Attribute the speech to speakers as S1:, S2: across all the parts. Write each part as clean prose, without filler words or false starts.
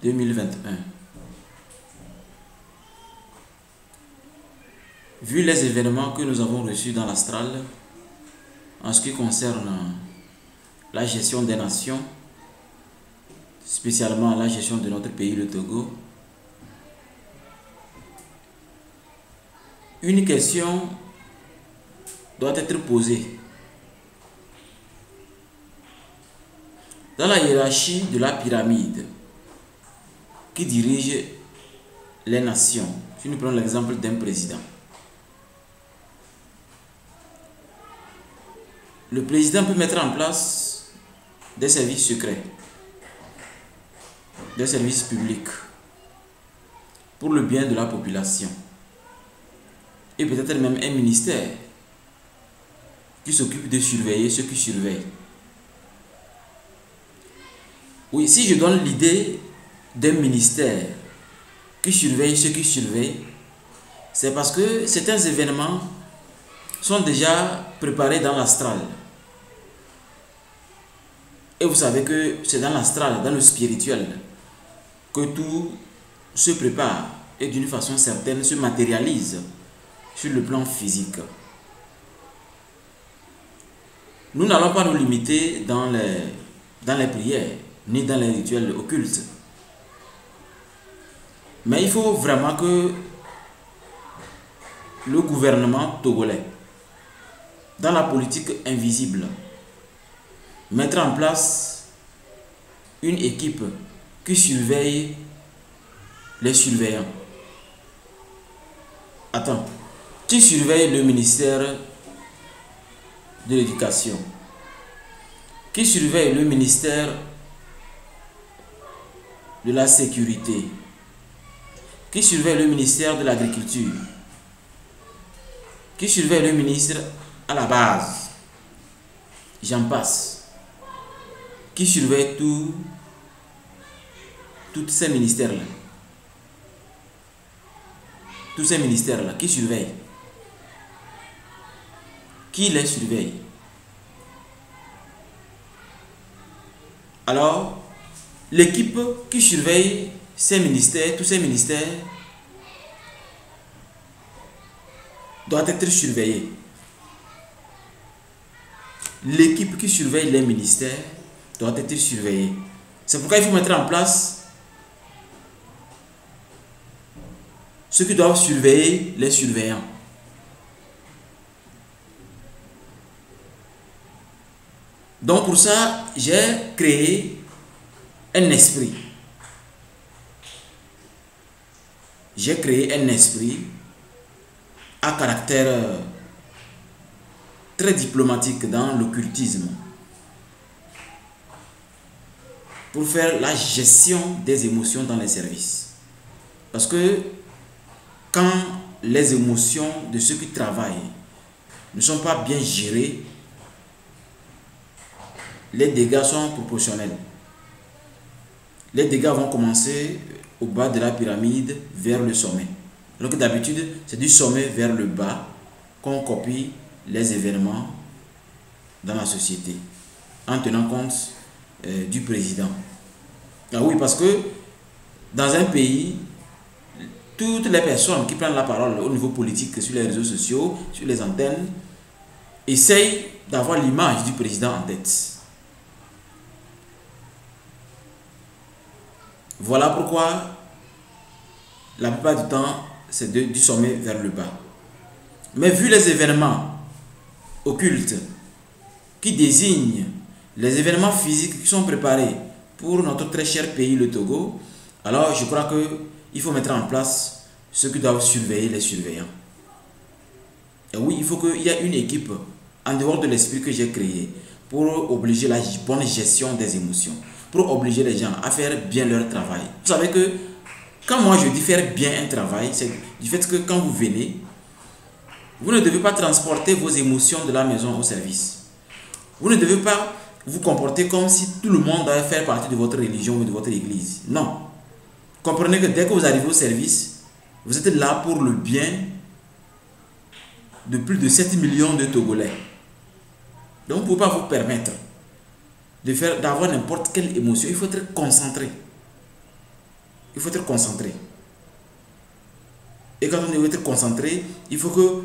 S1: 2021. Vu les événements que nous avons reçus dans l'astral, en ce qui concerne la gestion des nations, spécialement la gestion de notre pays, le Togo, une question doit être posée. Dans la hiérarchie de la pyramide qui dirige les nations, si nous prenons l'exemple d'un président, le président peut mettre en place des services secrets, des services publics pour le bien de la population, et peut-être même un ministère qui s'occupe de surveiller ceux qui surveillent. Oui, si je donne l'idée d'un ministère qui surveille ceux qui surveillent, c'est parce que certains événements sont déjà préparés dans l'astral. Et vous savez que c'est dans l'astral, dans le spirituel, que tout se prépare et d'une façon certaine se matérialise sur le plan physique. Nous n'allons pas nous limiter dans les prières, ni dans les rituels occultes. Mais il faut vraiment que le gouvernement togolais, dans la politique invisible, mettre en place une équipe qui surveille les surveillants. Attends, qui surveille le ministère de l'Éducation? Qui surveille le ministère de la Sécurité? Qui surveille le ministère de l'Agriculture? Qui surveille le ministre à la base? J'en passe. Qui surveille tous ces ministères-là? Tous ces ministères-là, qui surveillent? Qui les surveille? Alors, l'équipe qui surveille ces ministères, tous ces ministères, doit être surveillée. L'équipe qui surveille les ministères doit être surveillée. C'est pourquoi il faut mettre en place ceux qui doivent surveiller les surveillants. Donc pour ça, j'ai créé un esprit. J'ai créé un esprit à caractère très diplomatique dans l'occultisme pour faire la gestion des émotions dans les services. Parce que quand les émotions de ceux qui travaillent ne sont pas bien gérées, les dégâts sont proportionnels. Les dégâts vont commencer au bas de la pyramide vers le sommet. Donc d'habitude, c'est du sommet vers le bas qu'on copie les événements dans la société, en tenant compte du président. Ah oui, parce que dans un pays, toutes les personnes qui prennent la parole au niveau politique, sur les réseaux sociaux, sur les antennes, essayent d'avoir l'image du président en tête. Voilà pourquoi la plupart du temps, c'est du sommet vers le bas. Mais vu les événements occultes qui désignent les événements physiques qui sont préparés pour notre très cher pays, le Togo, alors je crois qu'il faut mettre en place ceux qui doivent surveiller les surveillants. Et oui, il faut qu'il y ait une équipe en dehors de l'esprit que j'ai créé pour obliger la bonne gestion des émotions, pour obliger les gens à faire bien leur travail. Vous savez que quand moi je dis faire bien un travail, c'est du fait que quand vous venez, vous ne devez pas transporter vos émotions de la maison au service. Vous ne devez pas vous comporter comme si tout le monde devait faire partie de votre religion ou de votre église. Non. Comprenez que dès que vous arrivez au service, vous êtes là pour le bien de plus de 7 millions de Togolais. Donc vous ne pouvez pas vous permettre d'avoir n'importe quelle émotion. Il faut être concentré. il faut être concentré. Et quand on doit être concentré, il faut que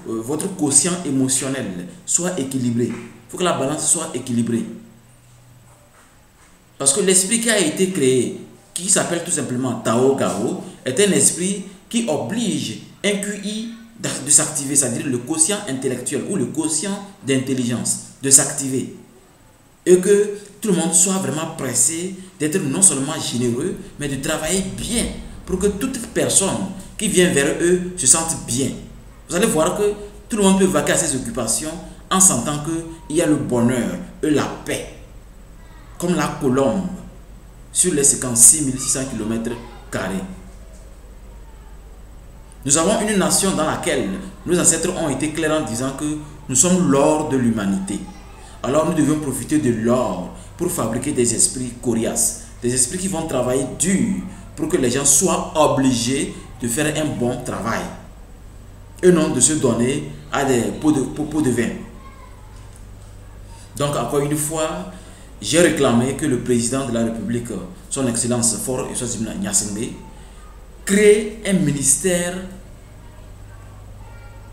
S1: votre quotient émotionnel soit équilibré. Il faut que la balance soit équilibrée. Parce que l'esprit qui a été créé, qui s'appelle tout simplement Tao Gao, est un esprit qui oblige un QI de s'activer, c'est-à-dire le quotient intellectuel ou le quotient d'intelligence de s'activer. Et que tout le monde soit vraiment pressé d'être non seulement généreux, mais de travailler bien pour que toute personne qui vient vers eux se sente bien. Vous allez voir que tout le monde peut vaquer à ses occupations en sentant qu'il y a le bonheur et la paix. Comme la colombe sur les 66 600 km². Nous avons une nation dans laquelle nos ancêtres ont été clairs en disant que nous sommes l'or de l'humanité. Alors nous devons profiter de l'or pour fabriquer des esprits coriaces, des esprits qui vont travailler dur pour que les gens soient obligés de faire un bon travail et non de se donner à des pots de vin. Donc encore une fois, j'ai réclamé que le président de la République, son Excellence Faure Eswatini Gnassingbé, crée un ministère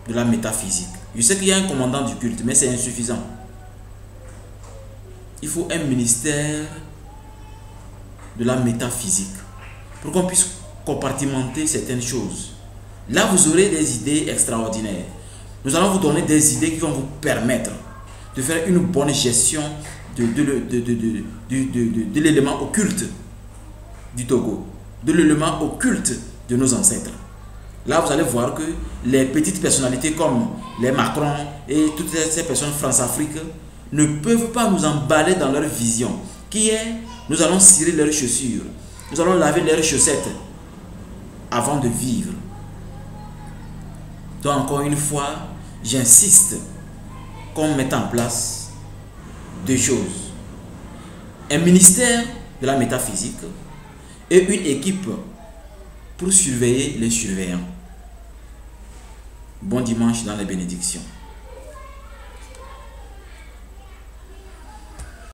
S1: de la métaphysique. Je sais qu'il y a un commandant du culte, mais c'est insuffisant. Il faut un ministère de la métaphysique pour qu'on puisse compartimenter certaines choses. Là, vous aurez des idées extraordinaires. Nous allons vous donner des idées qui vont vous permettre de faire une bonne gestion de l'élément occulte du Togo, de l'élément occulte de nos ancêtres. Là, vous allez voir que les petites personnalités comme les Macron et toutes ces personnes France-Afrique ne peuvent pas nous emballer dans leur vision, qui est, nous allons cirer leurs chaussures, nous allons laver leurs chaussettes avant de vivre. Donc encore une fois, j'insiste qu'on mette en place deux choses. Un ministère de la métaphysique et une équipe pour surveiller les surveillants. Bon dimanche dans les bénédictions.